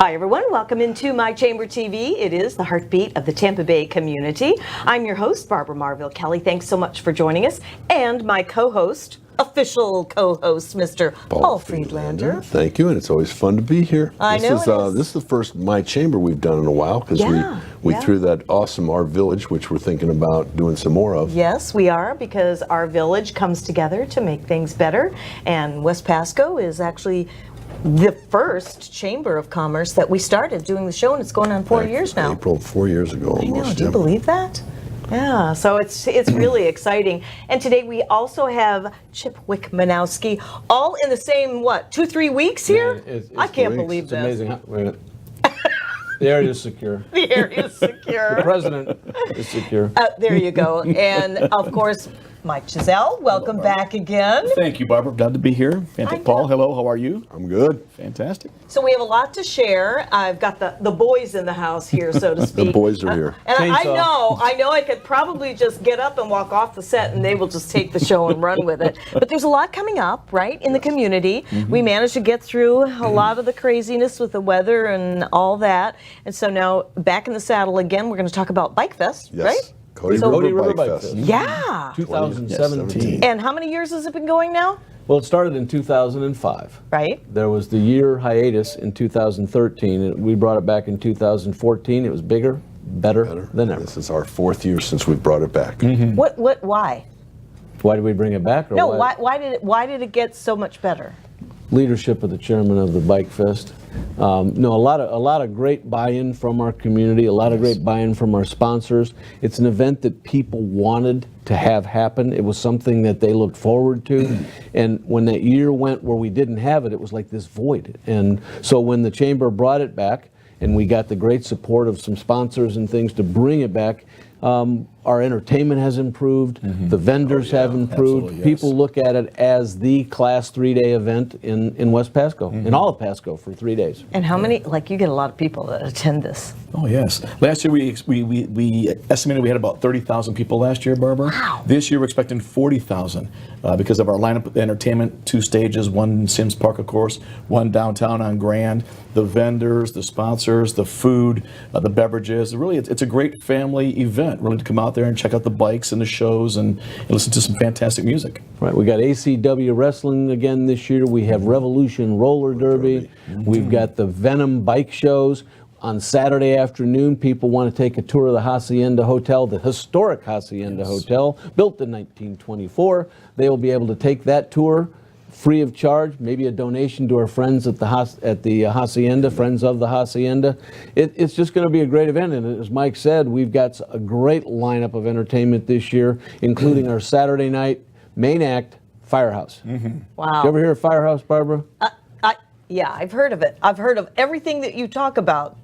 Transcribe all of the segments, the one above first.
Hi everyone, welcome into My Chamber TV. It is the heartbeat of the Tampa Bay community. I'm your host, Barbara Marville Kelly. Thanks so much for joining us. And my co-host, official co-host, Mr. Paul Friedlander. Thank you, and it's always fun to be here. This is the first My Chamber we've done in a while, because we threw that awesome Our Village, which we're thinking about doing some more of. Yes, we are, because Our Village comes together to make things better, and West Pasco is actually the first Chamber of Commerce that we started doing the show, and it's going on 4 years now. April, 4 years ago almost. I know, do you believe that? Yeah, so it's really exciting. And today we also have Chip Wickmanowski, all in the same, 2-3 weeks here? Yeah, it's I can't believe it's this. Amazing. Wait a minute. The area is secure. The area is secure. The president is secure. There you go. And of course, Mike Giselle, welcome back again. Thank you, Barbara. Glad to be here. Fantastic. Paul, hello. How are you? I'm good. Fantastic. So we have a lot to share. I've got the boys in the house here, so to speak. The boys are here. And I know I could probably just get up and walk off the set and they will just take the show and run with it. But there's a lot coming up, right, in the community. Mm-hmm. We managed to get through a lot of the craziness with the weather and all that. And so now back in the saddle again, we're going to talk about Bike Fest, right? Cotee River Bike Fest. Yeah. 2017. And how many years has it been going now? Well, it started in 2005. Right. There was the year hiatus in 2013, and we brought it back in 2014. It was bigger, better than ever. This is our 4th year since we brought it back. Mm-hmm. Why? Why did we bring it back? Or no, why did it get so much better? Leadership of the chairman of the Bike Fest. A lot of great buy-in from our community, a lot of great buy-in from our sponsors. It's an event that people wanted to have happen. It was something that they looked forward to. And when that year went where we didn't have it, it was like this void. And so when the chamber brought it back, and we got the great support of some sponsors and things to bring it back, our entertainment has improved, the vendors have improved. Yes. People look at it as the class 3-day event in West Pasco, in all of Pasco for 3 days. And how many, you get a lot of people that attend this. Oh, yes. Last year we estimated we had about 30,000 people last year, Barbara. Wow. This year we're expecting 40,000 because of our lineup of entertainment, 2 stages, one in Sims Park, of course, one downtown on Grand, the vendors, the sponsors, the food, the beverages. Really, it's a great family event, really, to come out there and check out the bikes and the shows and listen to some fantastic music. Right, we got ACW Wrestling again this year. We have Revolution Roller Derby. We've got the Venom bike shows. On Saturday afternoon, people want to take a tour of the Hacienda Hotel, the historic Hacienda Hotel, built in 1924. They will be able to take that tour free of charge, maybe a donation to our friends at the Hacienda, Friends of the Hacienda. It's just going to be a great event, and as Mike said, we've got a great lineup of entertainment this year, including our Saturday night main act, Firehouse. Mm-hmm. Wow. Did you ever hear of Firehouse, Barbara? Yeah, I've heard of it. I've heard of everything that you talk about.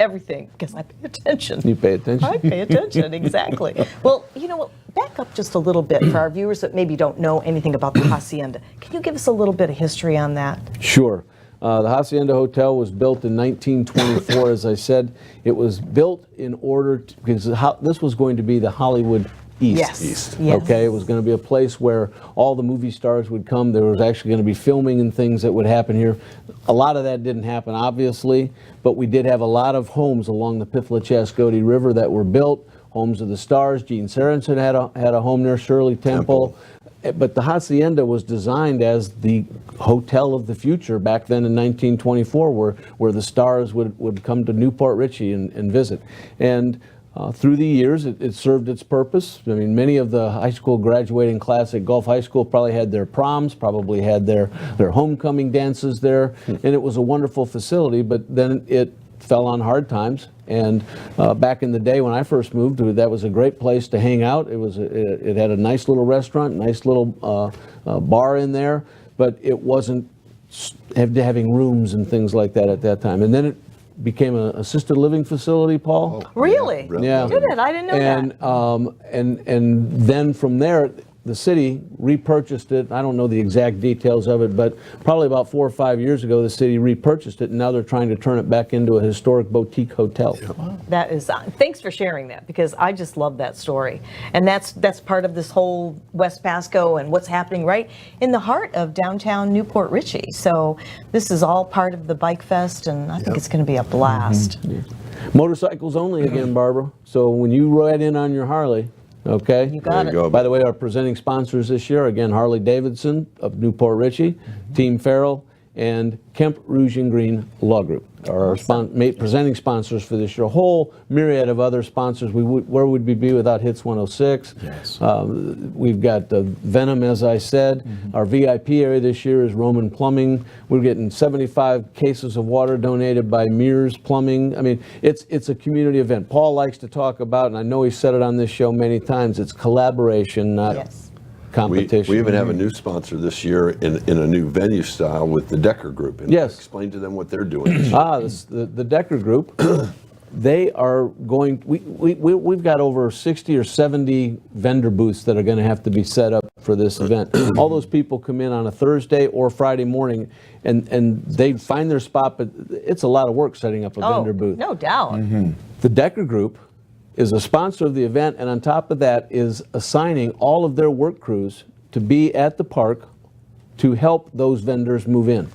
Everything, because I pay attention. You pay attention? I pay attention, exactly. Well, you know what, back up just a little bit for our viewers that maybe don't know anything about the Hacienda. Can you give us a little bit of history on that? Sure. The Hacienda Hotel was built in 1924, as I said. It was built in order to, because this was going to be the Hollywood East. Yes. Okay, it was going to be a place where all the movie stars would come. There was actually going to be filming and things that would happen here. A lot of that didn't happen, obviously, but we did have a lot of homes along the Cotee River that were built. Homes of the stars. Gene Sorensen had a home there. Shirley Temple. But the Hacienda was designed as the hotel of the future back then in 1924, where the stars would come to Port Richey and visit. And through the years, it served its purpose. I mean, many of the high school graduating class at Gulf High School probably had their proms, probably had their homecoming dances there, and it was a wonderful facility, but then it fell on hard times. And back in the day when I first moved, that was a great place to hang out. It had a nice little restaurant, nice little bar in there, but it wasn't having rooms and things like that at that time. And then it became an assisted living facility, Paul. Really? Yeah. Did it? I didn't know that. And then from there, the city repurchased it. I don't know the exact details of it, but probably about 4 or 5 years ago, the city repurchased it, and now they're trying to turn it back into a historic boutique hotel. That is, thanks for sharing that, because I just love that story. And that's part of this whole West Pasco and what's happening right in the heart of downtown Newport Richey. So this is all part of the Bike Fest, and I think it's going to be a blast. Motorcycles only again, Barbara. So when you ride in on your Harley, okay? You got it. go. By the way, our presenting sponsors this year, again, Harley Davidson of Newport Richey, Team Farrell, and Kemp Rouge and Green Law Group are our presenting sponsors for this year. A whole myriad of other sponsors. Where would we be without Hits 106? Yes. We've got Venom, as I said. Our VIP area this year is Roman Plumbing. We're getting 75 cases of water donated by Mears Plumbing. I mean, it's a community event. Paul likes to talk about, and I know he's said it on this show many times, it's collaboration, not competition. We even have a new sponsor this year in a new venue style with the Decker Group. And Yes. explain to them what they're doing. The Decker Group, they are going, we've got over 60 or 70 vendor booths that are going to have to be set up for this event. All those people come in on a Thursday or Friday morning, and they find their spot, but it's a lot of work setting up a vendor booth. No doubt. The Decker Group is a sponsor of the event, and on top of that is assigning all of their work crews to be at the park to help those vendors move in.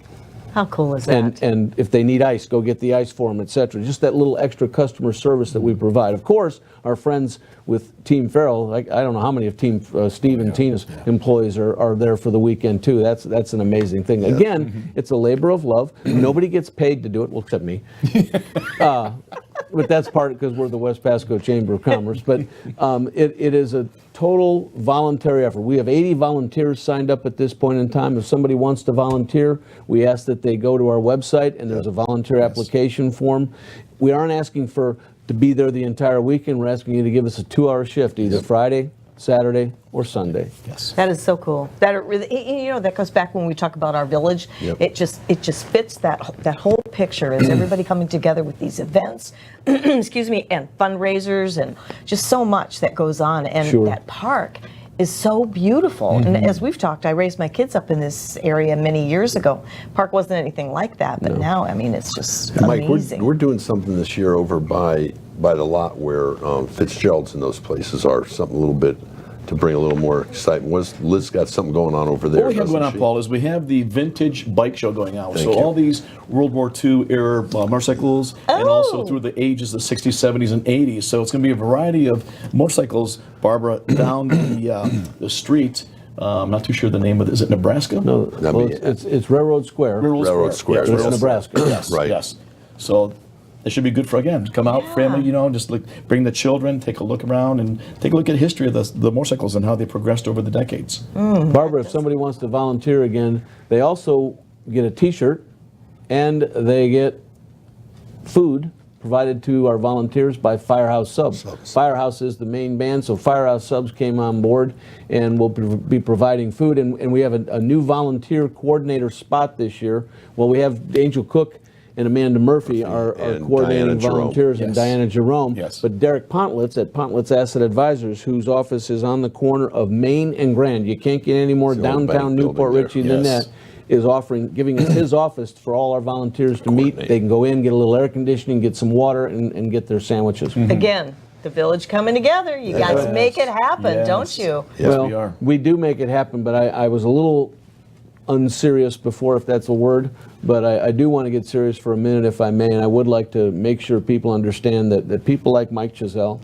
How cool is that? And if they need ice, go get the ice for them, etc. Just that little extra customer service that we provide. Of course, our friends with Team Farrell, I don't know how many of Team Steve and Tina's employees are there for the weekend too. That's an amazing thing. Again, it's a labor of love. Nobody gets paid to do it, well, except me. But that's part because we're the West Pasco Chamber of Commerce. But it is a total voluntary effort. We have 80 volunteers signed up at this point in time. If somebody wants to volunteer, we ask that they go to our website, and there's a volunteer application form. We aren't asking to be there the entire weekend. We're asking you to give us a 2-hour shift, either Friday, Saturday, or Sunday. Yes. That is so cool. That really, that goes back when we talk about our village. It just fits that whole picture. Is everybody coming together with these events, excuse me, and fundraisers, and just so much that goes on. And that park is so beautiful. And as we've talked, I raised my kids up in this area many years ago. Park wasn't anything like that, but now, I mean, it's just amazing. Mike, we're doing something this year over by the lot where Fitzgerald's and those places are, something a little bit to bring a little more excitement. Liz got something going on over there. What we have going on, Paul, is we have the vintage bike show going on. All these World War II era motorcycles, and also through the ages of the 60s, 70s, and 80s. So it's going to be a variety of motorcycles, Barbara, down the street. I'm not too sure the name of it. Is it Nebraska? No, well, it's Railroad Square. Railroad Square. It's Nebraska. Yes, right. Yes. So it should be good for, again, come out, family, just bring the children, take a look around, and take a look at history of the motorcycles and how they progressed over the decades. Barbara, if somebody wants to volunteer again, they also get a T-shirt, and they get food provided to our volunteers by Firehouse Subs. Firehouse is the main band, so Firehouse Subs came on board and will be providing food. And we have a new volunteer coordinator spot this year. Well, we have Angel Cook and Amanda Murphy are coordinating volunteers, and Diana Jerome. But Derek Pontlitz at Pontlitz Asset Advisors, whose office is on the corner of Main and Grand, you can't get any more downtown Newport Richey than that, is giving us his office for all our volunteers to meet. They can go in, get a little air conditioning, get some water, and get their sandwiches. Again, the village coming together. You guys make it happen, don't you? Yes, we are. We do make it happen, but I was a little unserious before, if that's a word, but I do want to get serious for a minute, if I may, and I would like to make sure people understand that people like Mike Giselle,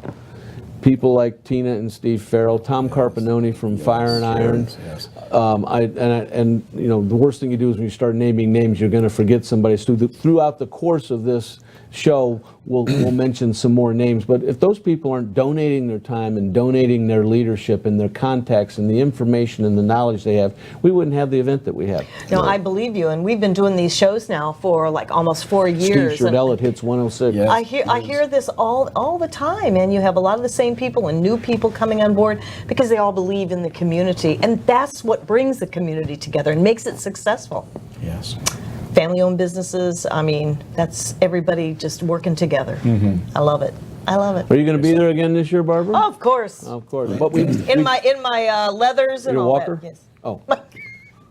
people like Tina and Steve Farrell, Tom Carpinoni from Fire and Iron, the worst thing you do is when you start naming names, you're going to forget somebody. So throughout the course of this show, we'll mention some more names. But if those people aren't donating their time and donating their leadership and their contacts and the information and the knowledge they have, we wouldn't have the event that we have. No, I believe you. And we've been doing these shows now for like almost 4 years. Steve Sherdell at Hits 106. Yes. I hear this all the time, and you have a lot of the same people and new people coming on board because they all believe in the community, and that's what brings the community together and makes it successful. Yes. Family-owned businesses, I mean, that's everybody just working together. I love it. I love it. Are you going to be there again this year, Barbara? Oh, of course. Of course. But In my leathers and your all walker? that. Yes. Oh,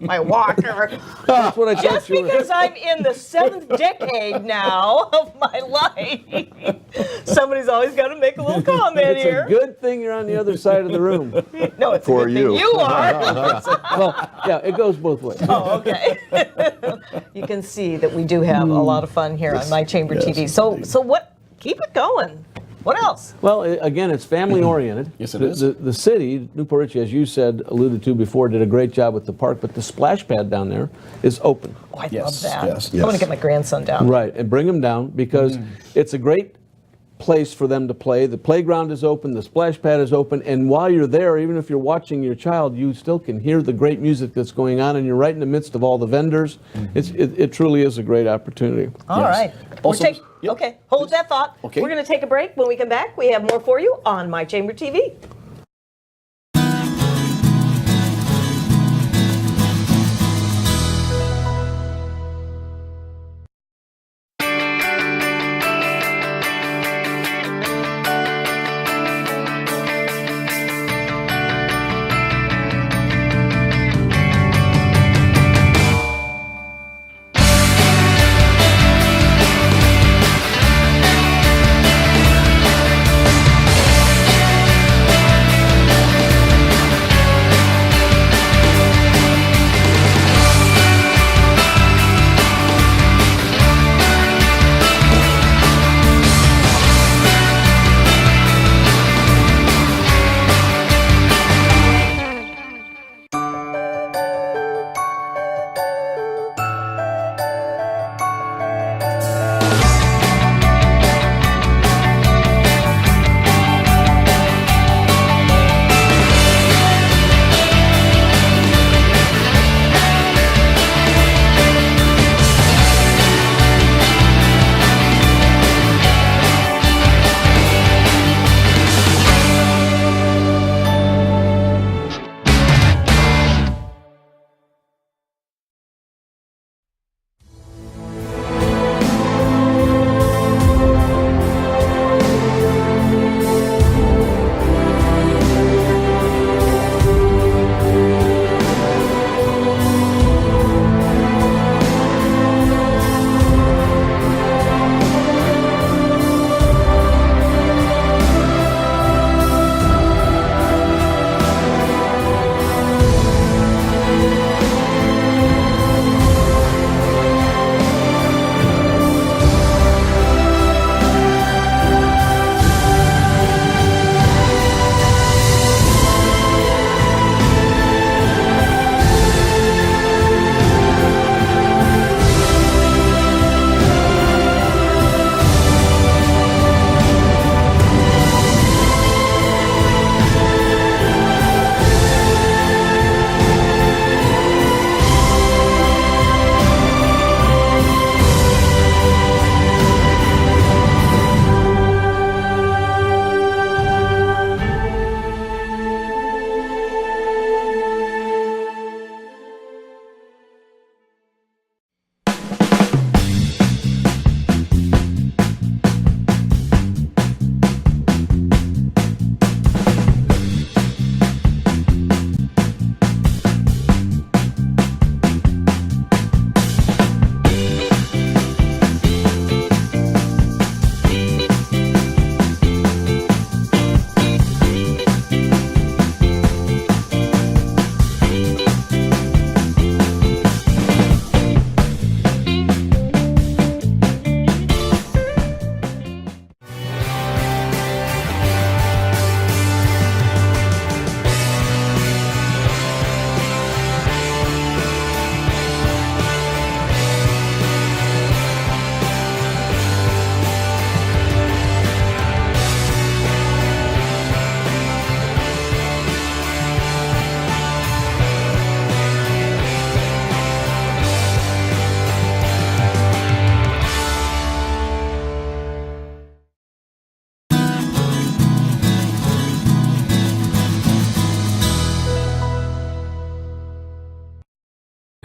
My walker. that's what I thought Just you were. because I'm in the 7th decade now of my life, somebody's always got to make a little comment It's here. a good thing you're on the other side of the room. No, it's For a good you. thing you are. Well, yeah, it goes both ways. Oh, okay. You can see that we do have a lot of fun here on My Chamber Yes, TV. So indeed. what? Keep it going. What else? Well, again, it's family oriented. Yes, it the, is. The city, Newport Richey, as you said, alluded to before, did a great job with the park, but the splash pad down there is open. Oh, I Yes, love that. yes, I want to yes. get my grandson down. Right, and bring them down because it's a great place for them to play. The playground is open, the splash pad is open, and while you're there, even if you're watching your child, you still can hear the great music that's going on, and you're right in the midst of all the vendors. It truly is a great opportunity. All Yes. right. Also- We're Yep. Okay, hold that thought. Okay. We're going to take a break. When we come back, we have more for you on My Chamber TV.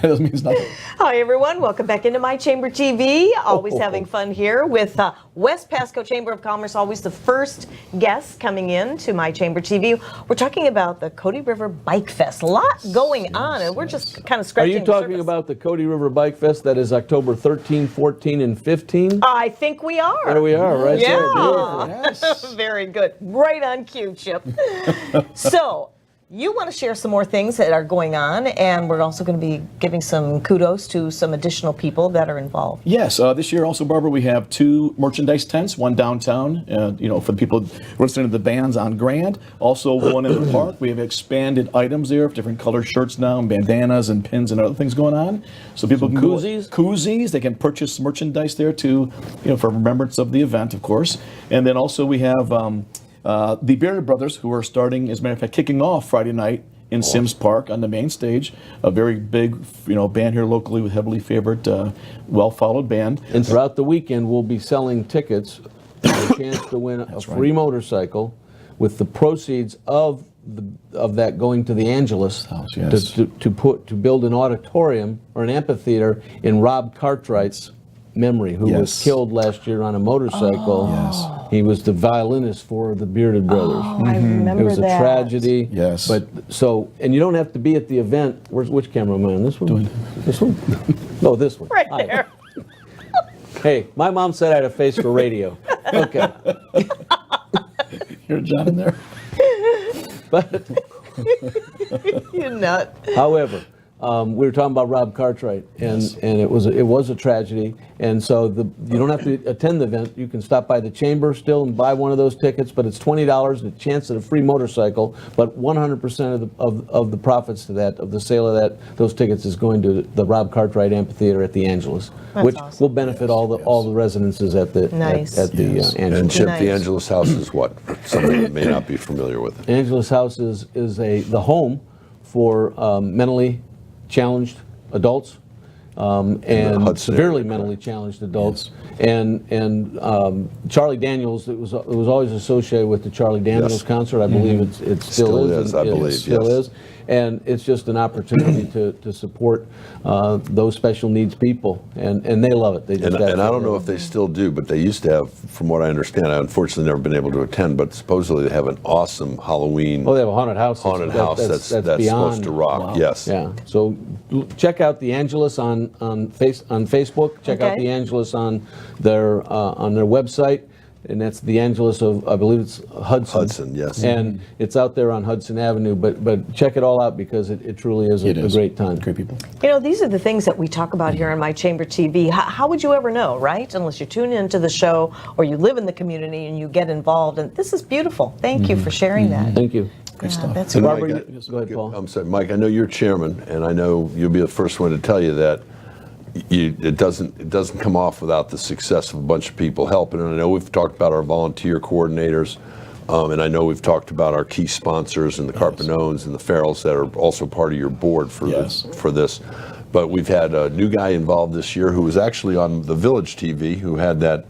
That means nothing. Hi, everyone. Welcome back into My Chamber TV. Always having fun here with West Pasco Chamber of Commerce, always the first guest coming in to My Chamber TV. We're talking about the Cotee River Bike Fest. A lot going on, and we're just kind of Are scratching you the talking surface. about the Cotee River Bike Fest that is October 13, 14, and 15? I think we are. There we are, right there. Yeah. Yes. Very good. Right on cue, Chip. So, you want to share some more things that are going on, and we're also going to be giving some kudos to some additional people that are involved. Yes, this year also, Barbara, we have 2 merchandise tents, one downtown, for the people listening to the bands on Grand. Also one in the park. We have expanded items there, different color shirts now, and bandanas and pins and other things going on. So people can koozies? Koozies. They can purchase merchandise there to, for remembrance of the event, of course. And then also we have the Bearded Brothers, who are starting, as a matter of fact, kicking off Friday night in Sims Park on the main stage. A very big, band here locally with heavily favored, well-followed band. And throughout the weekend, we'll be selling tickets for a chance to win a free motorcycle with the proceeds of that going to the Angelus yes. to build an auditorium or an amphitheater in Rob Cartwright's memory, who was Yes. killed last year on a motorcycle. Yes. He was the violinist for the Bearded Brothers. Oh, I remember It was a that. tragedy. Yes. But and you don't have to be at the event. Which camera am I on? This one? This one? No, this one. Right Hi. there. Hey, my mom said I had a face for radio. Okay. Hear John in there? But You nut. however, we were talking about Rob Cartwright, and it was a tragedy. And so you don't have to attend the event. You can stop by the chamber still and buy one of those tickets, but it's $20 and a chance at a free motorcycle. But 100% of the profits of the sale of those tickets is going to the Rob Cartwright Amphitheater at the Angelus, which awesome. will benefit all the residences at the Nice. at the Yes. Angelus. And Chip, Nice. the Angelus House is what? For somebody that may not be familiar with it. Angelus House is the home for mentally challenged adults and Hudson severely area, mentally challenged adults. And Charlie Daniels, it was always associated with the Charlie Daniels Yes. concert. I believe it still is. I and believe, it still yes. is. And it's just an opportunity to support those special needs people, and they love it. They just And I don't absolutely know love if they still do, but they used to have, from what I understand, I unfortunately never been able to attend, but supposedly they have an awesome Halloween Oh, they have a haunted house. house that's beyond. supposed to rock. Wow. Yes. Yeah. So check out the Angelus on Facebook. Check out Okay. the Angelus on their website, and that's the Angelus of, I believe it's Hudson. Hudson, yes. And it's out there on Hudson Avenue. But check it all out because it truly is a great time. Great people. These are the things that we talk about here on My Chamber TV. How would you ever know, right? Unless you tune into the show or you live in the community and you get involved. And this is beautiful. Thank you for sharing that. Thank you. Great Yeah, stuff. that's And great. Barbara, Mike, go ahead, Paul. I'm sorry, Mike. I know you're chairman, and I know you'll be the first one to tell you that it doesn't come off without the success of a bunch of people helping. And I know we've talked about our volunteer coordinators, and I know we've talked about our key sponsors and the Carpinones and the Farrells that are also part of your board for for this. But we've had a new guy involved this year who was actually on the Village TV, who had that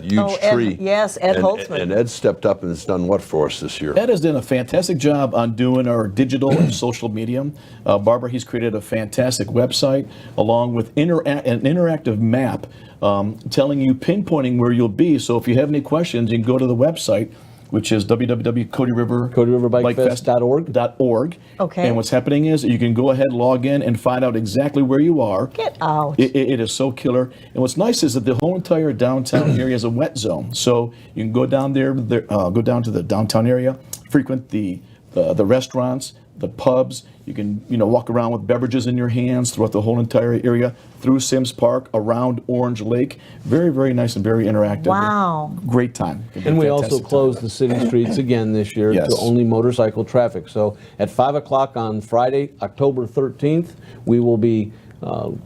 huge Ed, tree. yes, Ed Holtzman. And Ed stepped up and has done what for us this year? Ed has done a fantastic job on doing our digital and social media. Barbara, he's created a fantastic website along with an interactive map telling you, pinpointing where you'll be. So if you have any questions, you can go to the website, which is www.CoteeRiverBikeFest.org. Okay. And what's happening is you can go ahead, log in, and find out exactly where you are. Get out. It is so killer. And what's nice is that the whole entire downtown area is a wet zone. So you can go down there, go down to the downtown area, frequent the restaurants, the pubs. You can walk around with beverages in your hands throughout the whole entire area, through Sims Park, around Orange Lake. Very, very nice and very interactive. Wow. Great time. And we also Fantastic closed time. the city streets again this year Yes. to only motorcycle traffic. So at 5 o'clock on Friday, October 13th, we will be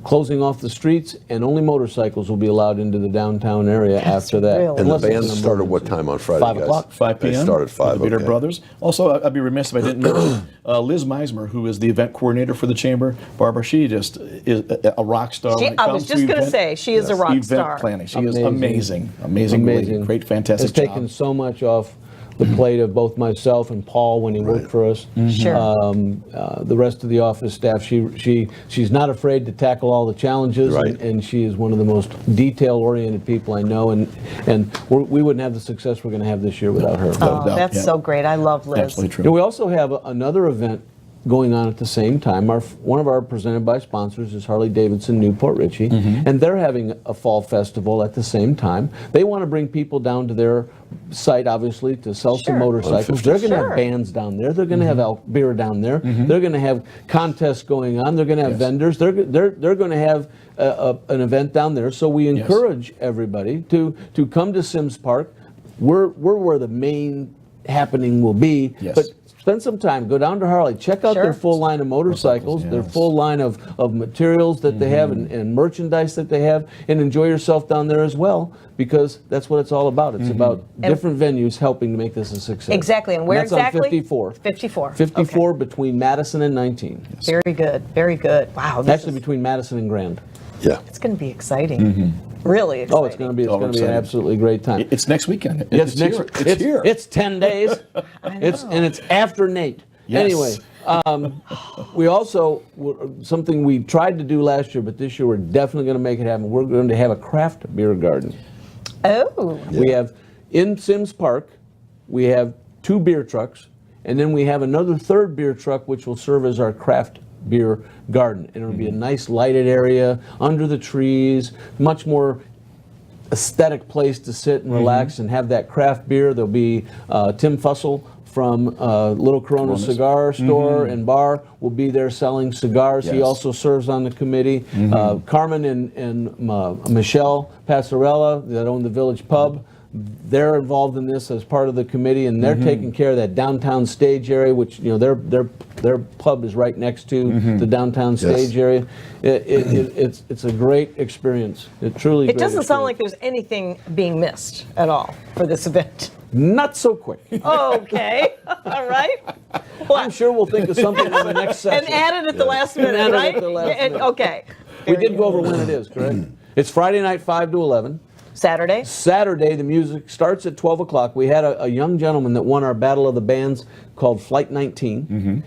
closing off the streets, and only motorcycles will be allowed into the downtown area after that. brilliant. And the Unless it's band an started what emergency. time on Friday, 5 guys? o'clock. 5 p.m. They started at 5, with the Bearded okay. Brothers. Also, I'd be remiss if I didn't mention Liz Meismer, who is the event coordinator for the chamber. Barbara, she just is a rock star. when it I comes was just to going to event- say, she is a rock event star. planning. She is amazing. Amazing. Amazing. Lady. Great, fantastic Has taken job. so much off the plate of both myself and Paul when he worked for us. Sure. The rest of the office staff, she's not afraid to tackle all the challenges, Right. and she is one of the most detail-oriented people I know, and we wouldn't have the success we're going to have this year without her. Oh, doubt, that's yeah. so great. I love Liz. Absolutely true. And we also have another event going on at the same time. One of our presented by sponsors is Harley Davidson New Port Richey, and they're having a fall festival at the same time. They want to bring people down to their site, obviously, to sell some motorcycles. They're going to Sure. have bands down there. They're going to have beer down there. They're going to have contests going on. They're going to have vendors. They're going to have an event down there. So we encourage everybody to come to Sims Park. We're where the main happening will be. Yes. But spend some time, go down to Harley, check out Sure. their full line of motorcycles, their yes. full line of materials that they have and merchandise that they have, and enjoy yourself down there as well, because that's what it's all about. It's about different venues helping to make this a success. Exactly. And where that's exactly? on 54. 54. 54 between Madison and 19. Very good. Very good. Wow. This Actually, is, between Madison and Grand. Yeah. it's going to be exciting. Really exciting. Oh, it's going to be Oh, an exciting. absolutely great time. It's next weekend. It's here. It's here. It's 10 days. It's after Nate. Yes. Anyway, we also, something we tried to do last year, but this year we're definitely going to make it happen. We're going to have a craft beer garden. Oh. We have, in Sims Park, we have 2 beer trucks, and then we have another third beer truck which will serve as our craft beer garden. And it'll be a nice lighted area under the trees, much more aesthetic place to sit and relax and have that craft beer. There'll be Tim Fussell from Little Corona Coronas. Cigar Store and Bar will be there selling cigars. He Yes. also serves on the committee. Carmen and Michelle Passarella that own the Village Pub, they're involved in this as part of the committee, and they're taking care of that downtown stage area, which their pub is right next to the downtown stage area. It's a great experience. It truly. It doesn't sound like there's anything being missed at all for this event. Not so quick. Okay. All right. I'm sure we'll think of something in the next session. And add it at the last minute, add it at right? the last Yeah, minute. okay. We did go over when it is, correct? It's Friday night, 5 to 11. Saturday? Saturday, the music starts at 12 o'clock. We had a young gentleman that won our Battle of the Bands called Flight 19.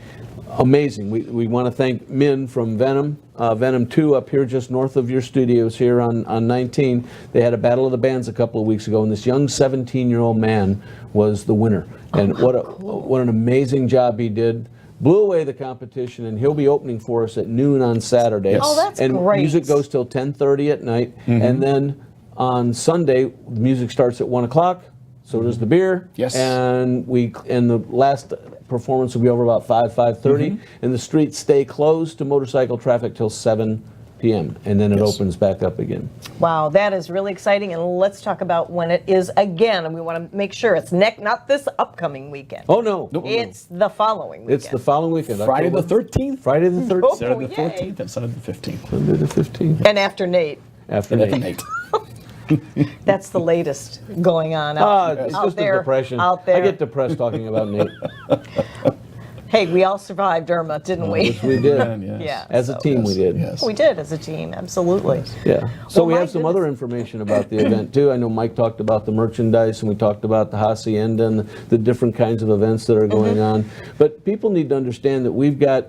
Amazing. We want to thank Min from Venom, Venom 2 up here just north of your studios here on 19. They had a Battle of the Bands a couple of weeks ago, and this young 17-year-old man was the winner. And what an amazing job he did. Blew away the competition, and he'll be opening for us at noon on Saturday. Oh, that's and great. music goes till 10:30 at night, and then on Sunday the music starts at 1 o'clock. So does the beer. Yes. And the last performance will be over about 5:30, and the streets stay closed to motorcycle traffic till 7 p.m. and then it opens back up again. Wow, that is really exciting. And let's talk about when it is again. And we want to make sure it's not this upcoming weekend. Oh no, It's the following weekend. it's the following weekend. Friday the October- 13th, Friday the 13th. Saturday the yay. 14th, and Sunday the 15th. Sunday the 15th. And after Nate. After And then Nate. That's the latest going on It's out just there. a depression. Out there. I get depressed talking about Nate. Hey, we all survived Irma, didn't we? Which we did. And yes. Yeah. As a team, we did. Yes. We did as a team, absolutely. Yeah. So Well, we my have some other goodness. information about the event too. I know Mike talked about the merchandise, and we talked about the hacienda and the different kinds of events that are going on. But people need to understand that we've got.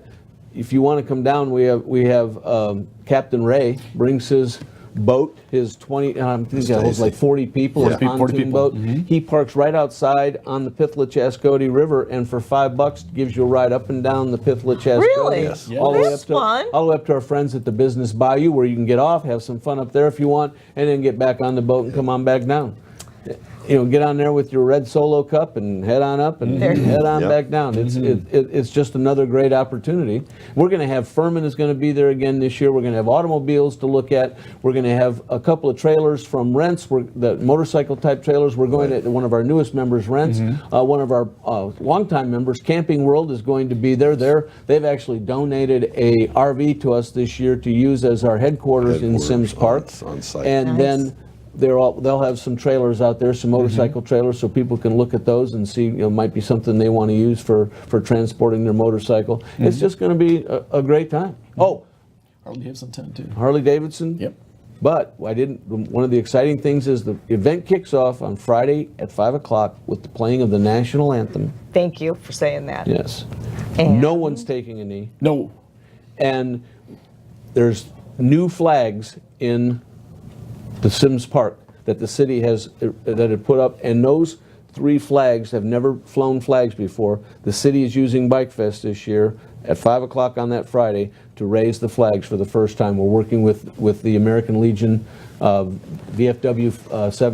If you want to come down, we have Captain Ray brings his boat, his 20. I think it holds like 40 people. His 40 pontoon people. boat. He parks right outside on the Cotee River, and for $5 gives you a ride up and down the Cotee. Really? Yes. All the way That's up to fun. all the way up to our friends at the Business Bayou, where you can get off, have some fun up there if you want, and then get back on the boat and come on back down. You know, get on there with your red Solo cup and head on up and head on Yep. back down. It's just another great opportunity. We're going to have Furman is going to be there again this year. We're going to have automobiles to look at. We're going to have a couple of trailers from Rents, the motorcycle type trailers. We're going to one of our newest members, Rents. One of our longtime members, Camping World, is going to be there. They've actually donated a RV to us this year to use as our headquarters in Sims Park. on site. And Nice. then they'll have some trailers out there, some motorcycle trailers, so people can look at those and see, might be something they want to use for transporting their motorcycle. It's just going to be a great time. Oh, Harley Davidson 10 too. Harley Davidson. Yep. But one of the exciting things is the event kicks off on Friday at 5 o'clock with the playing of the national anthem. Thank you for saying that. Yes. And- No one's taking a knee. No. And there's new flags in the Sims Park that the city has put up, and those 3 flags have never flown flags before. The city is using Bike Fest this year at 5 o'clock on that Friday to raise the flags for the first time. We're working with the American Legion, VFW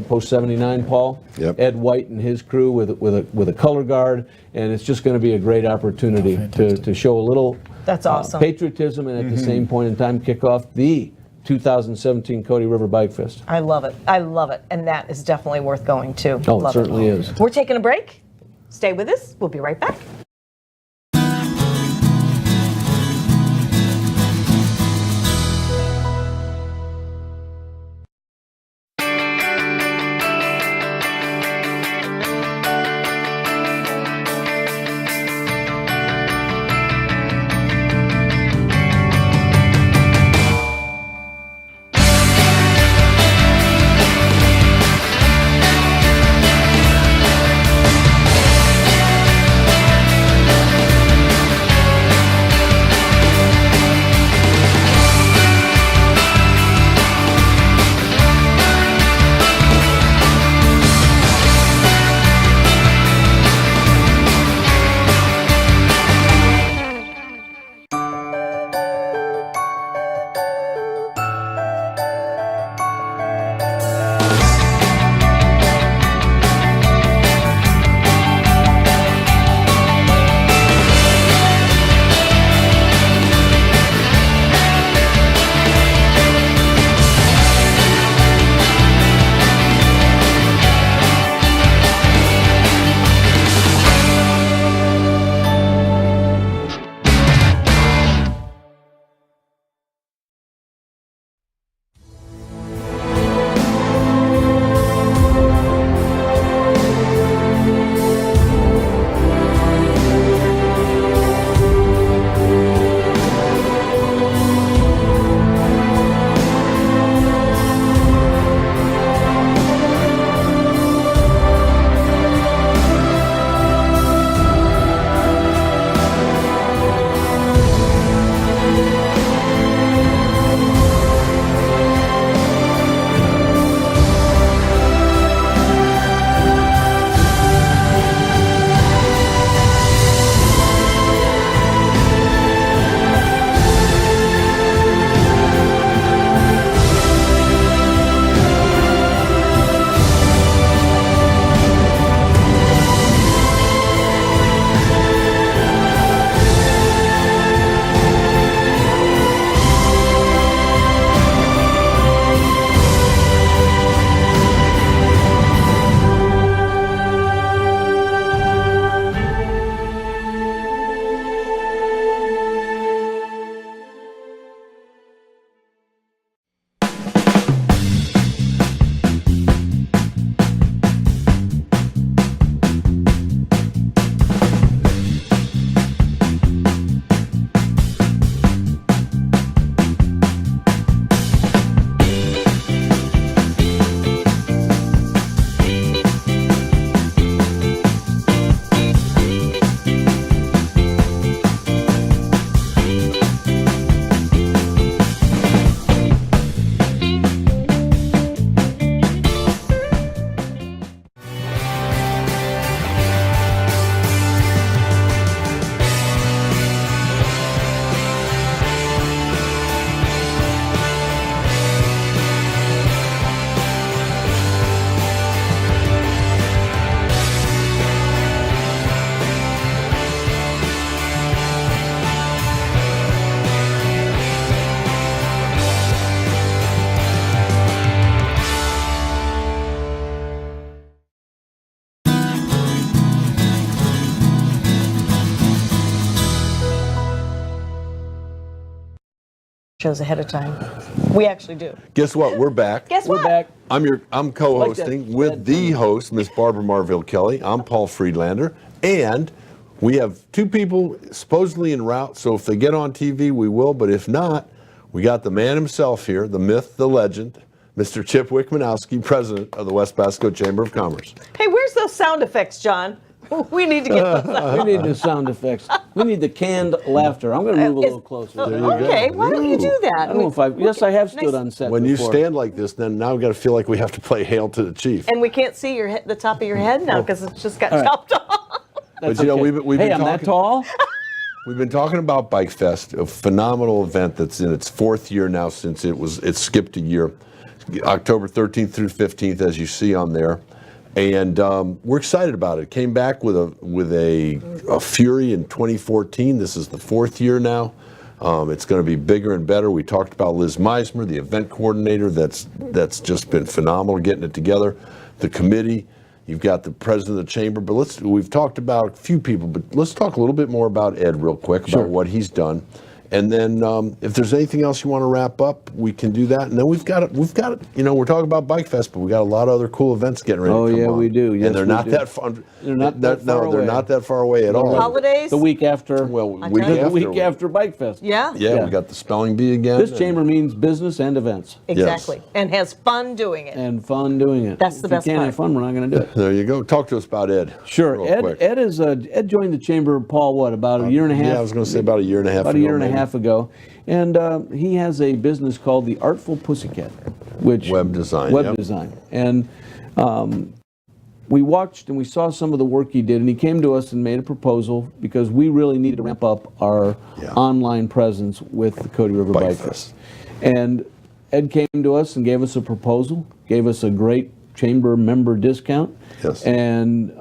Post 79, Paul, Yep. Ed White and his crew with a color guard, and it's just going to be a great opportunity to show a little That's awesome. patriotism, and at the same point in time kick off the 2017 Cotee River Bike Fest. I love it. I love it. And that is definitely worth going to. Oh, Love it certainly is. We're taking a break. Stay with us. We'll be right back. shows ahead of time. We actually do. Guess what? We're back. Guess We're what? back. I'm co-hosting Like that. with the host, Miss Barbara Marville Kelly. I'm Paul Friedlander, and we have two people supposedly en route. So if they get on TV, we will. But if not, We got the man himself here, the myth, the legend, Mr. Chip Wickmanowski, president of the West Pasco Chamber of Commerce. Hey, where's those sound effects, John? We need to get those. We need the sound effects. We need the canned laughter. I'm going to move a little closer. There you go. Okay, why don't you do that? I don't know if yes, I have stood on set When you before. stand like this, then now we've got to feel like we have to play Hail to the Chief. And we can't see the top of your head now because it's just got chopped off. But you know, Okay. we've Hey, been I'm that talking, tall? we've been talking about Bike Fest, a phenomenal event that's in its 4th year now since it skipped a year. October 13th through 15th, as you see on there. And we're excited about it. Came back with a fury in 2014. This is the 4th year now. It's going to be bigger and better. We talked about Liz Meismer, the event coordinator. That's just been phenomenal getting it together. The committee. You've got the president of the chamber. But we've talked about a few people, but let's talk a little bit more about Ed real quick, about what he's done. And then if there's anything else you want to wrap up, we can do that. And then we've got, you know, we're talking about Bike Fest, but we got a lot of other cool events getting ready to come on. We do. Yes, and they're we not do. that fun. They're not that far No, they're away. not that far away at all. Holidays? The week after. Well, Okay. week the after. week after Bike Fest. Yeah, Yeah, we got the spelling bee again. This chamber means business and events. exactly. And has fun doing it. And fun doing it. That's the best If you can't part. have fun, we're not going to do it. There you go. Talk to us about Ed. Sure. real quick. Ed joined the chamber, Paul, what, about a year and a half? Yeah, I was going to say about a year and a half About ago. a year and a maybe. half ago. And he has a business called the Artful Pussycat, which Web design, Web yep. design. And we watched and we saw some of the work he did, and he came to us and made a proposal because we really needed to ramp up our online presence with the Cotee River Bike Bike Fest. Fest. And Ed came to us and gave us a proposal, gave us a great chamber member discount. Yes. And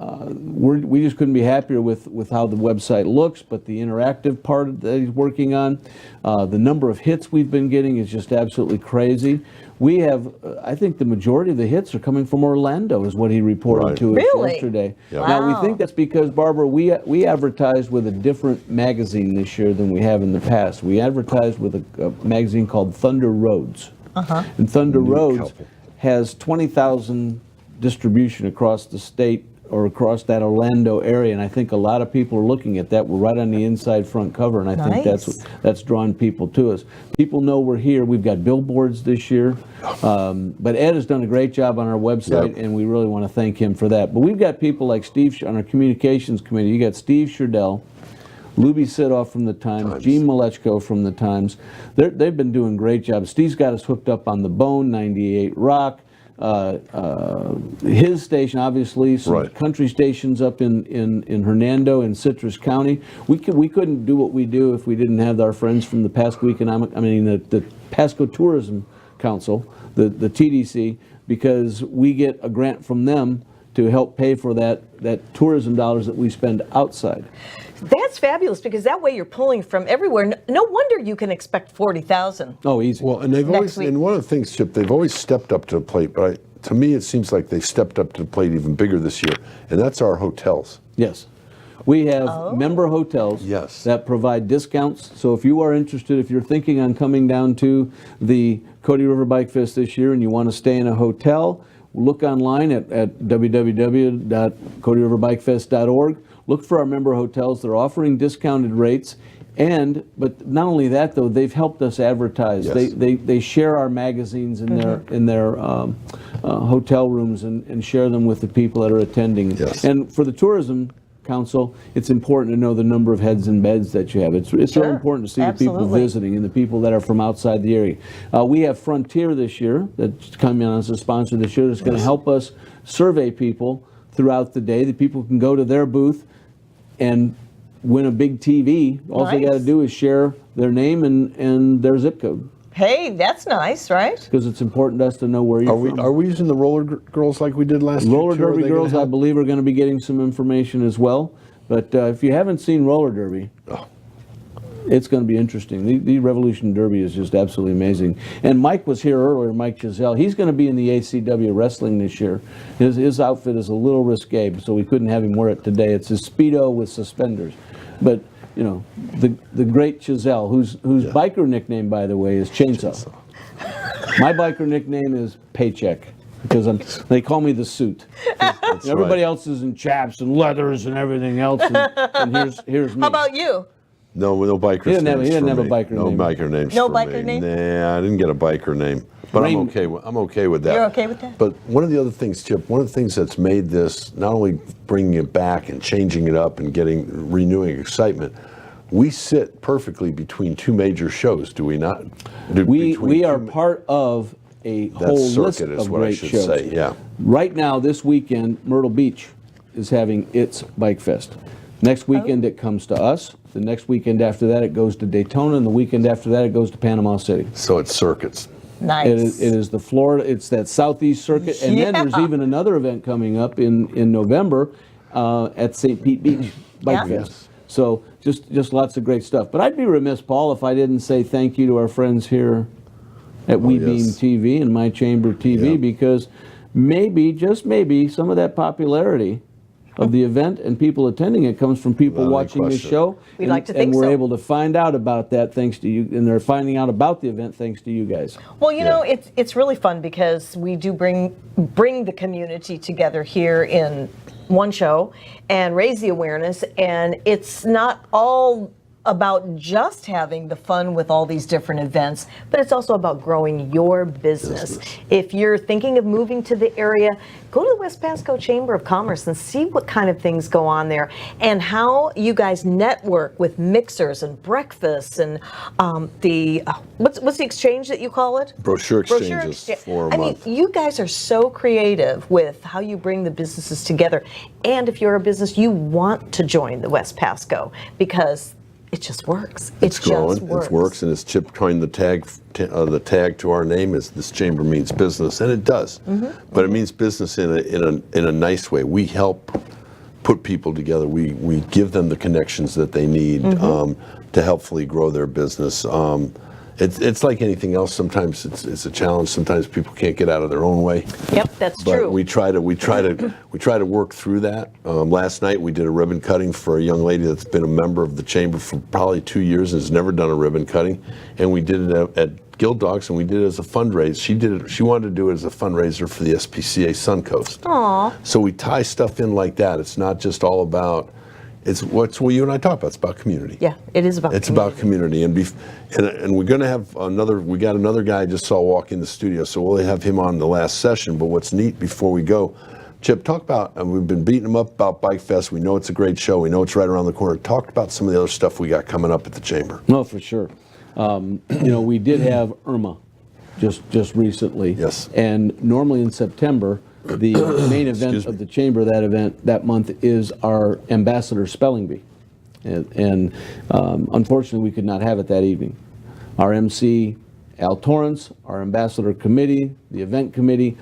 we just couldn't be happier with how the website looks, but the interactive part that he's working on, the number of hits we've been getting is just absolutely crazy. We have, I think the majority of the hits are coming from Orlando, is what he reported Right. to us Really? yesterday. Yeah. Now, we Wow. think that's because, Barbara, we advertised with a different magazine this year than we have in the past. We advertised with a magazine called Thunder Roads. And Thunder Roads couple. has 20,000 distribution across the state or across that Orlando area, and I think a lot of people are looking at that. We're right on the inside front cover, and I think Nice. that's drawn people to us. People know we're here. We've got billboards this year, but Ed has done a great job on our website, Yep. and we really want to thank him for that. But we've got people like Steve on our communications committee. You got Steve Sherdell, Luby Sidoff from the Times, Gene Malechko from the Times. They've been doing a great job. Steve's got us hooked up on the Bone, 98 Rock. His station, obviously, some Right. country stations up in Hernando and Citrus County. We couldn't do what we do if we didn't have our friends from the the Pasco Tourism Council, the TDC, because we get a grant from them to help pay for that tourism dollars that we spend outside. That's fabulous because that way you're pulling from everywhere. No wonder you can expect 40,000. Oh, easy. Well, and they've Next always, week. and one of the things, Chip, they've always stepped up to the plate, but to me it seems like they stepped up to the plate even bigger this year, and that's our hotels. Yes. We have member hotels Yes. that provide discounts. So if you are interested, if you're thinking on coming down to the Cotee River Bike Fest this year and you want to stay in a hotel, look online at www.coteeriverbikefest.org. Look for our member hotels. They're offering discounted rates. But not only that, though, they've helped us advertise. Yes. They share our magazines in their hotel rooms and share them with the people that are attending. Yes. And for the Tourism Council, it's important to know the number of heads and beds that you have. It's Sure. really important to see the people Absolutely. visiting and the people that are from outside the area. We have Frontier this year that's coming on as a sponsor this year that's going to help us survey people throughout the day. The people can go to their booth and win a big TV. All they got to Nice. do is share their name and their zip code, Hey, that's nice, right? because it's important to us to know where you're from. Are we using the roller girls like we did last year? Roller too? Are Derby they gonna girls, I help? believe, are going to be getting some information as well. But if you haven't seen roller derby, it's going to be interesting. The Revolution Derby is just absolutely amazing. And Mike was here earlier, Mike Giselle. He's going to be in the ACW Wrestling this year. His outfit is a little risque, so we couldn't have him wear it today. It's a Speedo with suspenders. But, you know, the great Giselle, whose biker nickname, by the way, is Chainsaw. My biker nickname is Paycheck, because they call me the suit. Everybody else is in chaps and leathers and everything else, and here's me. How about you? No bikers. He didn't have a biker no name. biker names. No for biker me. name? Nah, I didn't get a biker name, but Rain- I'm okay with that. You're okay with that? But one of the other things, Chip, one of the things that's made this not only bringing it back and changing it up and renewing excitement, we sit perfectly between two major shows, do we not? We are part of a That whole list circuit is of what I great should shows. say, yeah. Right now, this weekend, Myrtle Beach is having its Bike Fest. Next weekend, it comes to us. The next weekend after that, it goes to Daytona, and the weekend after that, it goes to Panama City. So it's circuits. Nice. It is the Florida, it's that Southeast Circuit, and then there's Yeah. even another event coming up in November at St. Pete Beach Bike Yeah. Fest. So just lots of great stuff. But I'd be remiss, Paul, if I didn't say thank you to our friends here at We Beam yes. TV and My Chamber TV, Yeah. because maybe, just maybe, some of that popularity of the event and people attending it comes from people Without any watching this question. show. We'd and, like to think and we're so. able to find out about that thanks to you, and they're finding out about the event thanks to you guys. Well, you know, it's really fun because we do bring the community together here in one show and raise the awareness, and it's not all about just having the fun with all these different events, but it's also about growing your business. If you're thinking of moving to the area, go to the West Pasco Chamber of Commerce and see what kind of things go on there and how you guys network with mixers and breakfasts and what's the exchange that you call it? Brochure exchanges for a I month. mean, you guys are so creative with how you bring the businesses together. And if you're a business, you want to join the West Pasco because it just works. It's growing. It works, and as Chip coined the tag to our name is "This Chamber means business," and it does. But it means business in a nice way. We help put people together. We give them the connections that they need to helpfully grow their business. It's like anything else. Sometimes it's a challenge. Sometimes people can't get out of their own way. Yep, that's But true. we try to work through that. Last night we did a ribbon cutting for a young lady that's been a member of the chamber for probably 2 years and has never done a ribbon cutting, and we did it at Guild Dogs, and we did it as a fundraiser. She wanted to do it as a fundraiser for the SPCA Suncoast. Aww. So we tie stuff in like that. It's not just all about. It's what you and I talk about. It's about community. Yeah, it is about It's community. about community, and we're going to have another. We got another guy I just saw walk in the studio, so we'll have him on the last session. But what's neat before we go, Chip, talk about. And we've been beating him up about Bike Fest. We know it's a great show. We know it's right around the corner. Talk about some of the other stuff we got coming up at the chamber. No, for sure. We did have Irma just recently. Yes. And normally in September, the main event of the chamber that month is our ambassador spelling bee. And unfortunately, we could not have it that evening. Our MC, Al Torrance, our ambassador committee, the event committee,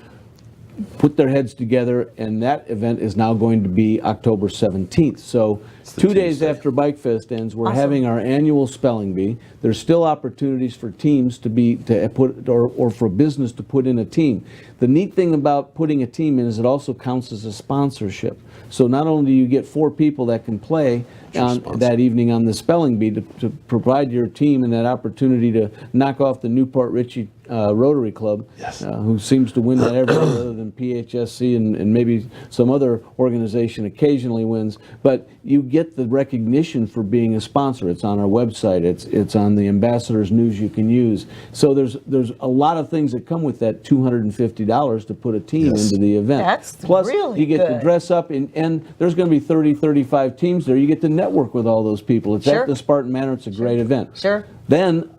put their heads together, and that event is now going to be October 17th. So 2 days Tuesday. after Bike Fest ends, we're Awesome. having our annual spelling bee. There's still opportunities for teams or for business to put in a team. The neat thing about putting a team in is it also counts as a sponsorship. So not only do you get 4 people that can play on that evening on the spelling bee to provide your team and that opportunity to knock off the new Port Richey Rotary Club, who seems to win that every year other than PHSC and maybe some other organization occasionally wins. But you get the recognition for being a sponsor. It's on our website. It's on the ambassador's news you can use. So there's a lot of things that come with that $250 to put a team into the event. That's Plus, really you get to good. dress up, and there's going to be 30, 35 teams there. You get to network with all those people. It's Sure. at the Spartan Manor. It's a great event. Sure. Then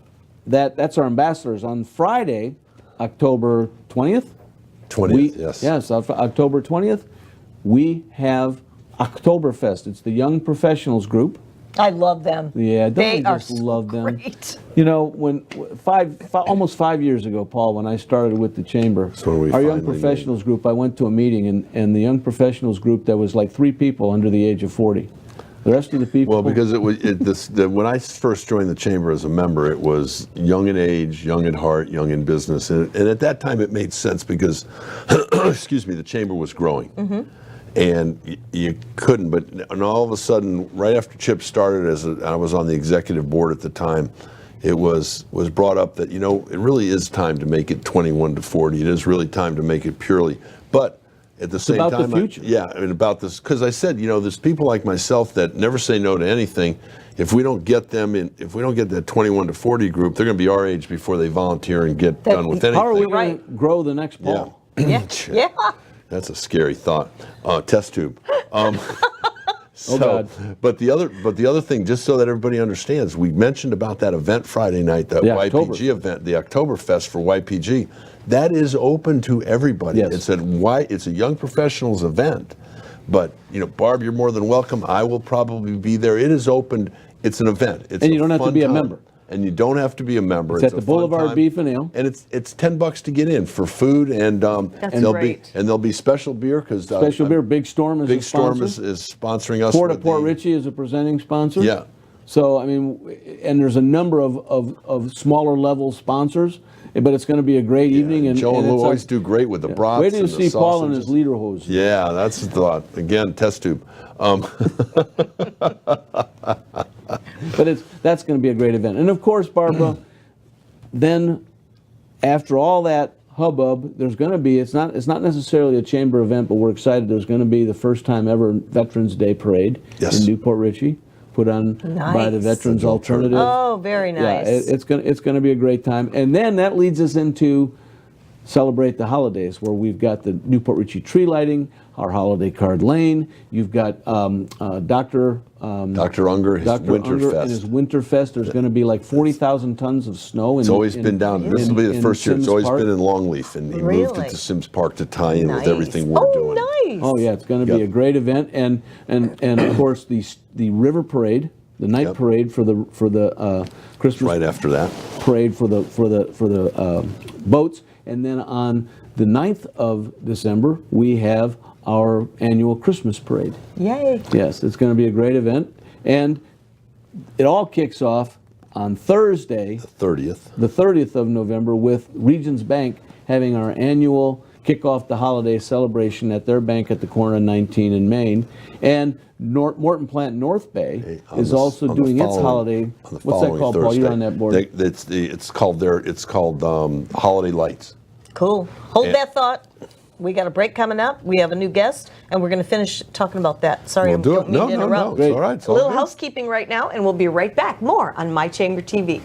that's our ambassadors. On Friday, October 20th. 20th, yes. Yes, October 20th, we have Oktoberfest. It's the Young Professionals Group. I love them. Yeah, don't they you are just love them? great. You know, when almost 5 years ago, Paul, when I started with the chamber, when we our Young finally Professionals group, I went to a meeting, and the Young Professionals group, there was like 3 people under the age of 40. The rest of the people. Well, because when I first joined the chamber as a member, it was young in age, young at heart, young in business, and at that time it made sense because, excuse me, the chamber was growing, and you couldn't. And all of a sudden, right after Chip started, I was on the executive board at the time, it was brought up that it really is time to make it 21 to 40. It is really time to make it purely, but. At the same about the time, future. about this, because I said, there's people like myself that never say no to anything, if we don't get them in, if we don't get that 21 to 40 group, they're going to be our age before they volunteer and get done with anything. How are we going Right. to grow the next Yeah. ball? Yeah. Yeah. That's a scary thought. Test tube. So, God. but the other thing, just so that everybody understands, we mentioned about that event Friday night, that The YPG October. event, the Oktoberfest for YPG. That is open to everybody. Yes. It's a young professionals event. But Barb, you're more than welcome. I will probably be there. It is open. It's an event. It's And you a don't have to fun be a time. member. And you don't have to be a member. It's at a the fun Boulevard time. Beef and Ale. And it's $10 to get in for food and great. there'll be special beer because Special beer, Big Storm is Big a sponsor. Storm is sponsoring us. Port with Port the- Richey is a presenting sponsor. Yeah. So, I mean, and there's a number of smaller level sponsors, but it's going to be a great evening. And Joe and and Lou it's always do great with the brats. Wait till you and the see Paul and his sausages. leader hose. Yeah, that's the thought. Again, test tube. But that's going to be a great event. And of course, Barbara, then after all that hubbub, there's going to be, it's not necessarily a chamber event, but we're excited. There's going to be the first time ever Veterans Day Parade Yes. in Newport Richey, put on by the Nice. Veterans Alternative. Oh, very nice. Yeah, it's going to be a great time. And then that leads us into celebrate the holidays, where we've got the Newport Richey tree lighting, our holiday card lane. You've got Dr. Dr. Unger, his Dr. Unger and his Winterfest. Winterfest. There's going to be like 40,000 tons of snow. It's always been down. This will be the first year. It's Sims always Park. been in Longleaf, and he moved Really? it to Sims Park to tie in with Nice. everything we're doing. Nice. Oh yeah, it's going to be Yep. a great event, and of course the river parade, the night Yep. parade for the Christmas Right after that. parade for the boats, and then on the 9th of December we have our annual Christmas parade. Yay. Yes, it's going to be a great event, and it all kicks off on Thursday, 30th. the 30th of November, with Regions Bank having our annual kick off the holiday celebration at their bank at the corner of 19 in Maine. And Morton Plant North Bay On is the- also on the doing its following- holiday. on the What's that following called, Paul? You're Thursday. on that board. It's called Holiday Lights. Cool. Hold And- that thought. We got a break coming up. We have a new guest, and we're going to finish talking about that. Sorry, We'll I do don't it. mean No, to no, no. interrupt. It's all right. It's A all little good. housekeeping right now, and we'll be right back. More on My Chamber TV.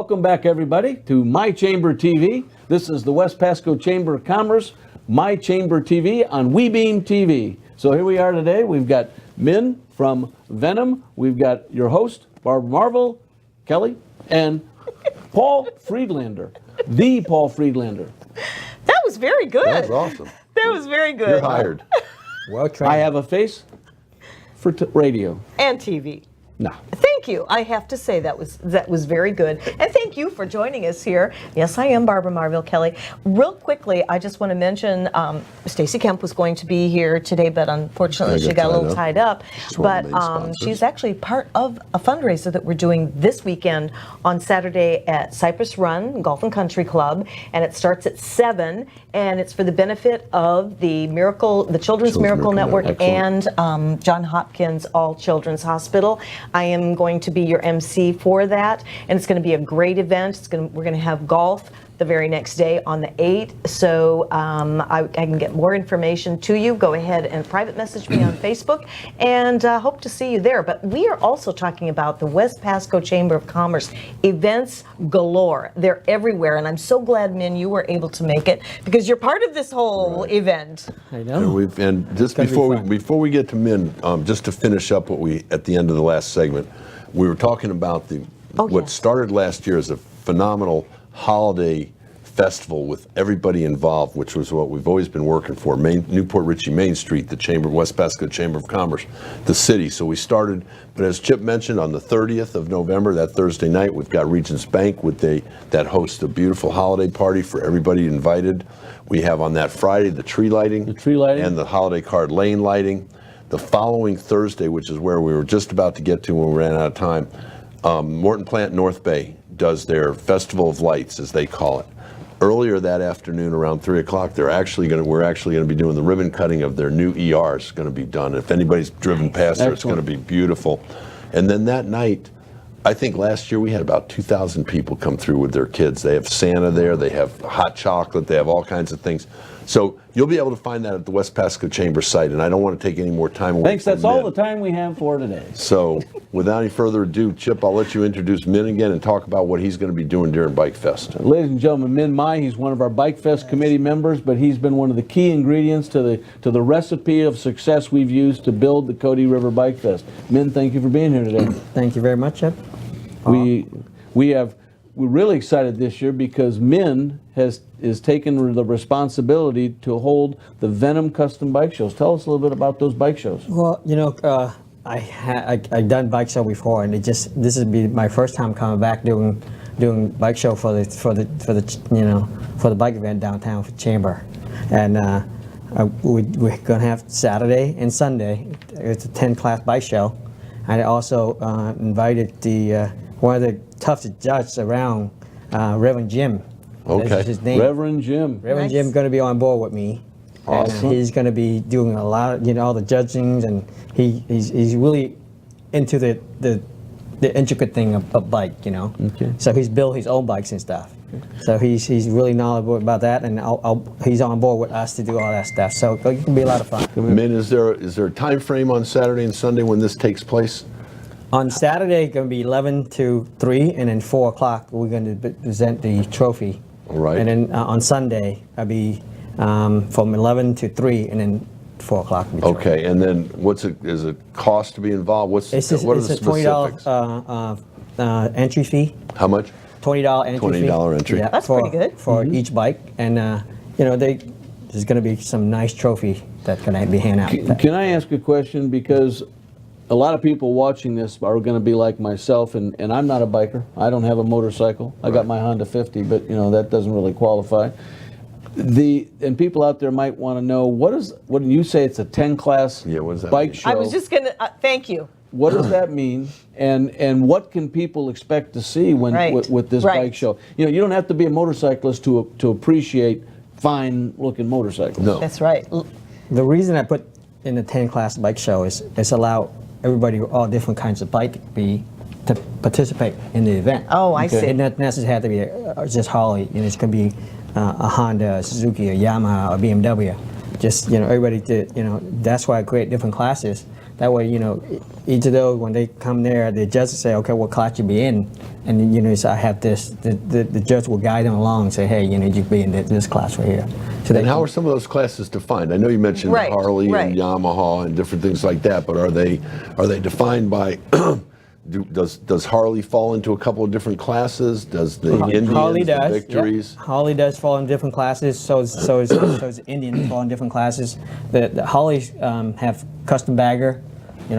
Welcome back, everybody, to My Chamber TV. This is the West Pasco Chamber of Commerce, My Chamber TV on WeBeam TV. So here we are today. We've got Min from Venom. We've got your host, Barbara Marvel, Kelly, and Paul Friedlander, the Paul Friedlander. That was very good. That was awesome. That was very good. You're hired. Well trained. I have a face for radio. And TV. No. Thank you. I have to say that was very good. And thank you for joining us here. Yes, I am Barbara Marville Kelly. Real quickly, I just want to mention Stacy Kemp was going to be here today, but unfortunately she got a little tied up. one of the main But sponsors. she's actually part of a fundraiser that we're doing this weekend on Saturday at Cypress Run Golf and Country Club, and it starts at 7, and it's for the benefit of the Children's Miracle Network Excellent. and John Hopkins All Children's Hospital. I am going to be your MC for that, and it's going to be a great event. We're going to have golf the very next day on the 8th. So I can get more information to you. Go ahead and private message me on Facebook, and hope to see you there. But we are also talking about the West Pasco Chamber of Commerce events galore. They're everywhere, and I'm so glad, Min, you were able to make it because you're part of this whole event. I know. And just gonna be fun. before we get to Min, just to finish up what we at the end of the last segment, we were talking about what yes. started last year as a phenomenal holiday festival with everybody involved, which was what we've always been working for. Port Richey Main Street, the West Pasco Chamber of Commerce, the city. So we started, but as Chip mentioned, on the 30th of November, that Thursday night, we've got Regents Bank that hosts a beautiful holiday party for everybody invited. We have on that Friday the tree lighting, and the holiday card lane lighting. The following Thursday, which is where we were just about to get to when we ran out of time, Morton Plant North Bay does their Festival of Lights, as they call it. Earlier that afternoon, around 3 o'clock, we're actually going to be doing the ribbon cutting of their new ERs. Going to be done. If anybody's driven past there, it's going to be beautiful. And then that night, I think last year we had about 2,000 people come through with their kids. They have Santa there, they have hot chocolate, they have all kinds of things. So you'll be able to find that at the West Pasco Chamber site, and I don't want to take any more time away. Thanks, from that's all Min. the time we have for today. So without any further ado, Chip, I'll let you introduce Min again and talk about what he's going to be doing during Bike Fest. Ladies and gentlemen, Min Mai, he's one of our Bike Fest committee members, but he's been one of the key ingredients to the recipe of success we've used to build the Cotee River Bike Fest. Min, thank you for being here today. Thank you very much, Chip. We're really excited this year because Min is taking the responsibility to hold the Venom custom bike shows. Tell us a little bit about those bike shows. Well, I've done bike show before, and this would be my first time coming back doing bike show for the bike event downtown for Chamber, and we're gonna have Saturday and Sunday. It's a 10-class bike show. I also invited one of the toughest judges around, Reverend Jim. Okay. That's his name. Reverend Jim. Reverend Jim going to be on board with me. Awesome. And he's going to be doing a lot of, all the judgings, and he's really into the intricate thing of bike, Okay. So he's built his own bikes and stuff. So he's really knowledgeable about that, and he's on board with us to do all that stuff. So it can be a lot of fun. Min, is there a time frame on Saturday and Sunday when this takes place? On Saturday, it's going to be 11 to 3, and then 4 o'clock, we're going to present the trophy. All right. And then on Sunday, I'll be from 11 to 3, and then 4 o'clock. Okay, and then is it cost to be involved? What are the It's a specifics? $20 entry fee. How much? $20 entry fee. $20 entry. Yeah, That's pretty good. For each bike, and there's going to be some nice trophy that's going to be handed out. Can I ask a question? Because a lot of people watching this are going to be like myself, and I'm not a biker. I don't have a motorcycle. I got my Honda 50, but that doesn't really qualify. And people out there might want to know, what do you say it's a 10-class what does that bike mean? show? I was just going to, thank you. What does that mean? And what can people expect to see with this bike show? You don't have to be a motorcyclist to appreciate fine-looking motorcycles. No. That's right. The reason I put in the 10-class bike show is allow everybody with all different kinds of bike to participate in the event. Oh, I see. It doesn't necessarily have to be just Harley. It's going to be a Honda, a Suzuki, a Yamaha, a BMW. just everybody did. That's why I create different classes. That way, each of those, when they come there, the judge will say, okay, what class you be in? And then, so I have this, the judge will guide them along and say, hey, you be in this class right here. So And how are some of those classes defined? I know you mentioned Right, Harley right. and Yamaha and different things like that, but are they defined by, does Harley fall into a couple of different classes? Does the Indians, Harley the does. Victories? Yep. Harley does fall in different classes. So is Indians fall in different classes. The Harleys have custom bagger,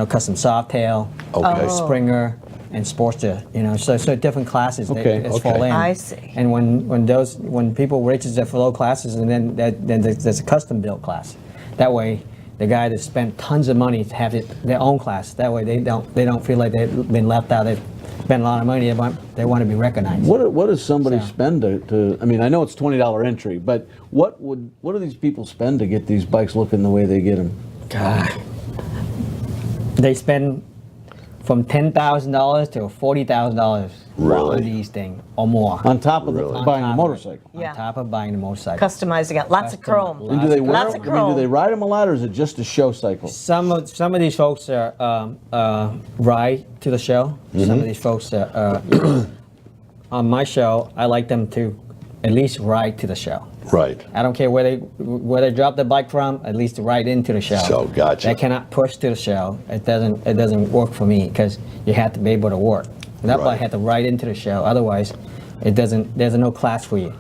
custom softail, Okay. Springer, and Sportster. So different classes Okay, that fall in. I see. And when people register for those classes, and then there's a custom built class. That way, the guy that spent tons of money to have their own class. That way, they don't feel like they've been left out. They've spent a lot of money. They want to be recognized. What does somebody So- spend to? I mean, I know it's $20 entry, but what do these people spend to get these bikes looking the way they get them? God. They spend from $10,000 to $40,000 Really? on these things or more. On top of Really? buying a top of it. motorcycle. Yeah. On top of buying a motorcycle. Customizing it. Lots of Custom- chrome. lots And do they wear Lots them? of I mean, do they chrome. ride them a lot, or is it just a show cycle? Some of these folks are ride to the show. Some of these folks are on my show. I like them to at least ride to the show. Right. I don't care where they drop the bike from. At least ride into the show. So, gotcha. They cannot push to the show. It doesn't work for me because you have to be able to work. That Right. bike had to ride into the show. Otherwise, it doesn't. There's no class for you.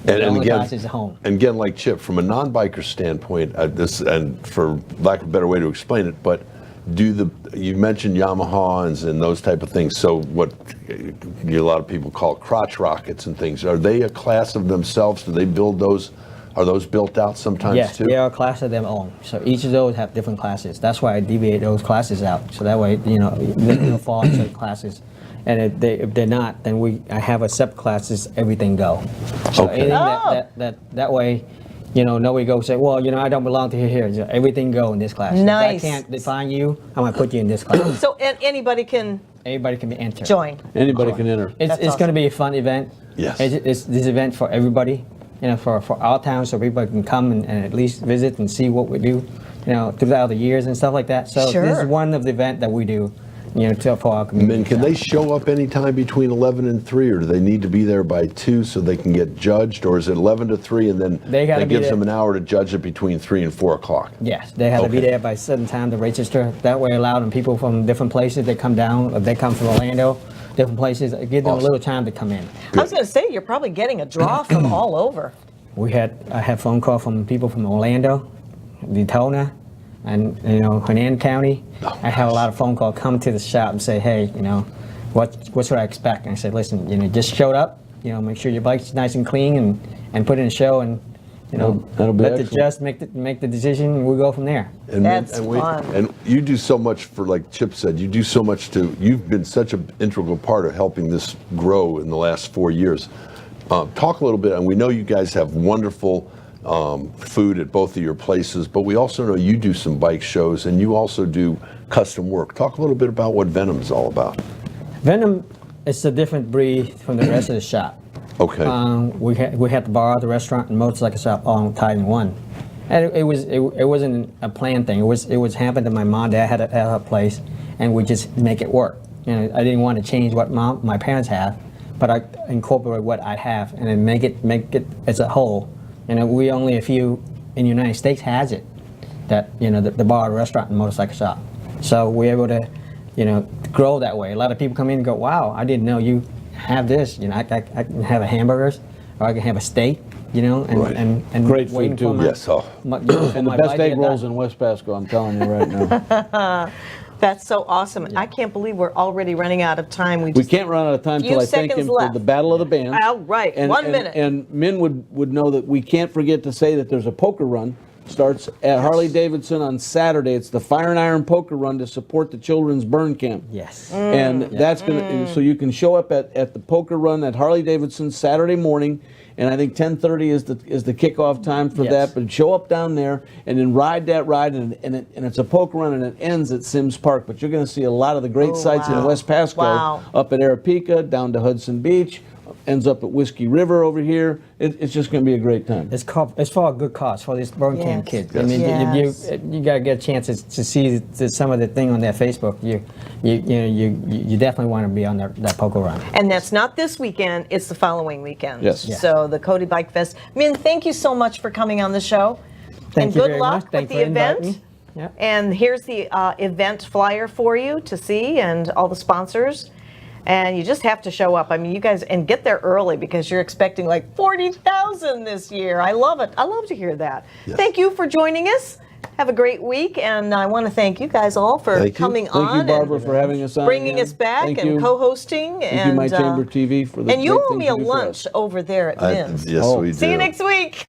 The only class is at home. And again, like Chip, from a non-biker standpoint, and for lack of a better way to explain it, but you mentioned Yamahas and those type of things. So what a lot of people call crotch rockets and things. Are they a class of themselves? Do they build those? Are those built out sometimes Yes, too? they are a class of their own. So each of those have different classes. That's why I deviate those classes out. So that way, they'll fall into classes. And if they're not, then I have a separate classes. Everything go. So Okay. anything that way, nobody go say, well, I don't belong to here. So everything go in this class. Nice. If I can't define you, I'm gonna put you in this class. So anybody can Everybody can be entered. join. Anybody can enter. It's That's going to be a fun event. Yes. It's this event for everybody, for our town, so people can come and at least visit and see what we do, throughout the years and stuff like that. So this Sure. is one of the event that we do, for our community. And can they show up anytime between 11 and 3, or do they need to be there by 2 so they can get judged, or is it 11 to 3 and then They gotta that be gives there. them an hour to judge it between 3 and 4 o'clock? Yes, they have to be Okay. there by a certain time to register. That way, allowing people from different places, they come down, if they come from Orlando, different places, give them Awesome. a little time to come in. I was going to say, you're probably getting a draw from all over. I had phone call from people from Orlando, Daytona, and Hernando County. Oh, I have a lot of phone call come to the shop and say, hey, what should I expect? And I said, listen, just showed up. Make sure your bike's nice and clean and put in a show and That'll be let the excellent. judge make the decision. And we'll go from there. And That's fun. And you do so much for, like Chip said, you do so much you've been such an integral part of helping this grow in the last 4 years. Talk a little bit, and we know you guys have wonderful food at both of your places, but we also know you do some bike shows and you also do custom work. Talk a little bit about what Venom is all about. Venom is a different breed from the rest of the shop. Okay. We had the bar, the restaurant, and motorcycle shop all tied in one. And it wasn't a planned thing. It was happened to my mom. Dad had a place, and we just make it work. I didn't want to change what my parents have, but I incorporate what I have and then make it as a whole. We only a few in the United States has it. That the bar, the restaurant, and motorcycle shop. So we're able to grow that way. A lot of people come in and go, wow, I didn't know you have this. I can have a hamburgers, or I can have a steak. Right. And Great food, waiting for too. my- Yes. Oh. And the best egg rolls in West Pasco, I'm telling you right now. That's so awesome. I can't believe we're already running out of time. We just- can't run out of time Few till I thank seconds him for left. the Battle of the Bands. All right, 1 minute. And Min would know that we can't forget to say that there's a poker run. Starts at Harley Davidson on Saturday. It's the Fire and Iron Poker Run to support the Children's Burn Camp. Yes. And that's gonna so you can show up at the poker run at Harley Davidson Saturday morning, and I think 10:30 is the kickoff time for Yes. that. But show up down there and then ride that ride, and it's a poker run, and it ends at Sims Park. But you're going to see a lot of the great sites in wow. West Pasco, Wow. up at Arapika, down to Hudson Beach, ends up at Whiskey River over here. It's just going to be a great time. It's for a good cause, for these burn camp Yes. kids. I mean, Yes. you got to get a chance to see some of the thing on their Facebook. You definitely want to be on that poker run. And that's not this weekend, it's the following weekend. Yes. Yeah. So the Cotee Bike Fest. Min, thank you so much for coming on the show. Thank and you good very luck much. Thanks with for the inviting event. me. Yep. And here's the event flyer for you to see and all the sponsors. And you just have to show up. I mean, you guys, and get there early because you're expecting like 40,000 this year. I love it. I love to hear that. Yes. Thank you for joining us. Have a great week. And I want to thank you guys all for Thank you. coming Thank on you, Barbara, and for having us on. bringing again. us back Thank and you. co-hosting. Thank you, My Chamber TV, for the And you great owe things me you a do for lunch us. over there at Min's. Yes, Oh. we do. See you next week.